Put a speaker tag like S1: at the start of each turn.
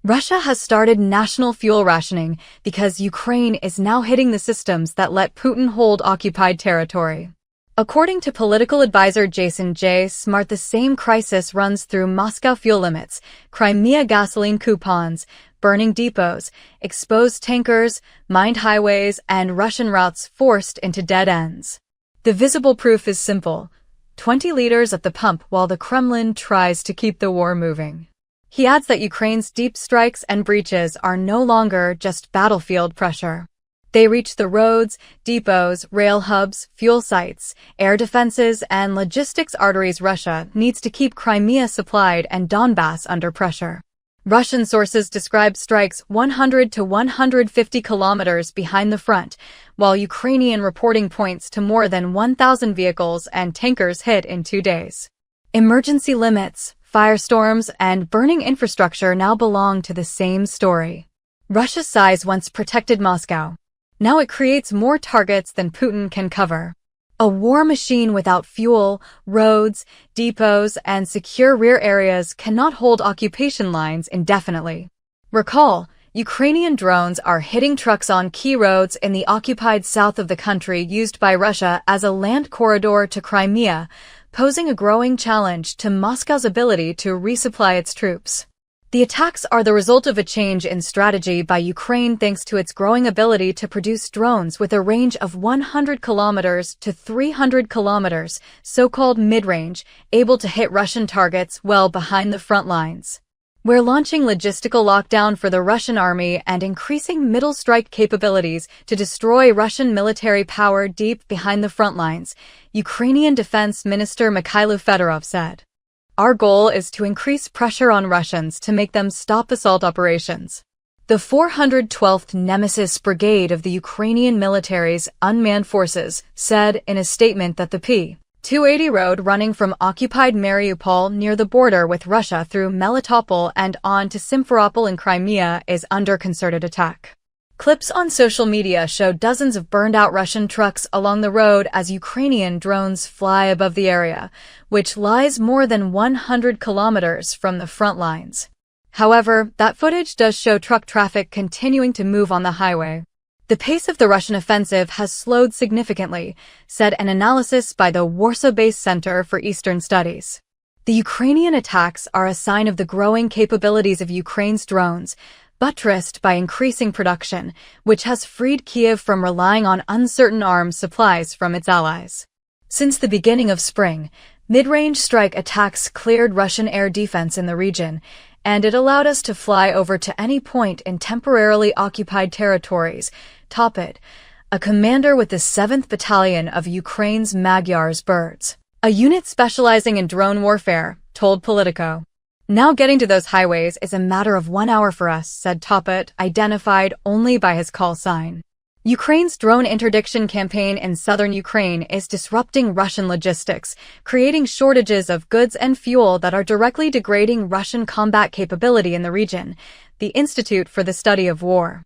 S1: Russia has started national fuel rationing because Ukraine is now hitting the systems that let Putin hold occupied territory. According to political advisor Jason J. Smart, the same crisis runs through Moscow fuel limits, Crimea gasoline coupons, burning depots, exposed tankers, mined highways, and Russian routes forced into dead ends. The visible proof is simple: 20 liters at the pump while the Kremlin tries to keep the war moving. He adds that Ukraine's deep strikes and breaches are no longer just battlefield pressure. They reach the roads, depots, rail hubs, fuel sites, air defenses, and logistics arteries Russia needs to keep Crimea supplied and Donbass under pressure. Russian sources describe strikes 100 to 150 kilometers behind the front, while Ukrainian reporting points to more than 1,000 vehicles and tankers hit in 2 days. Emergency limits, firestorms, and burning infrastructure now belong to the same story. Russia's size once protected Moscow. Now it creates more targets than Putin can cover. A war machine without fuel, roads, depots, and secure rear areas cannot hold occupation lines indefinitely. Recall, Ukrainian drones are hitting trucks on key roads in the occupied south of the country used by Russia as a land corridor to Crimea, posing a growing challenge to Moscow's ability to resupply its troops. The attacks are the result of a change in strategy by Ukraine thanks to its growing ability to produce drones with a range of 100 kilometers to 300 kilometers, so-called mid-range, able to hit Russian targets well behind the front lines. We're launching logistical lockdown for the Russian army and increasing middle strike capabilities to destroy Russian military power deep behind the front lines, Ukrainian Defense Minister Mikhailo Fedorov said. Our goal is to increase pressure on Russians to make them stop assault operations. The 412th Nemesis Brigade of the Ukrainian military's unmanned forces said in a statement that the P-280 road running from occupied Mariupol near the border with Russia through Melitopol and on to Simferopol in Crimea is under concerted attack. Clips on social media show dozens of burned-out Russian trucks along the road as Ukrainian drones fly above the area, which lies more than 100 kilometers from the front lines. However, that footage does show truck traffic continuing to move on the highway. The pace of the Russian offensive has slowed significantly, said an analysis by the Warsaw-based Center for Eastern Studies. The Ukrainian attacks are a sign of the growing capabilities of Ukraine's drones, buttressed by increasing production, which has freed Kiev from relying on uncertain arms supplies from its allies. Since the beginning of spring, mid-range strike attacks cleared Russian air defense in the region, and it allowed us to fly over to any point in temporarily occupied territories, Topit, a commander with the 7th Battalion of Ukraine's Magyars Birds, a unit specializing in drone warfare, told Politico. Now getting to those highways is a matter of 1 hour for us, said Topit, identified only by his call sign. Ukraine's drone interdiction campaign in southern Ukraine is disrupting Russian logistics, creating shortages of goods and fuel that are directly degrading Russian combat capability in the region, the Institute for the Study of War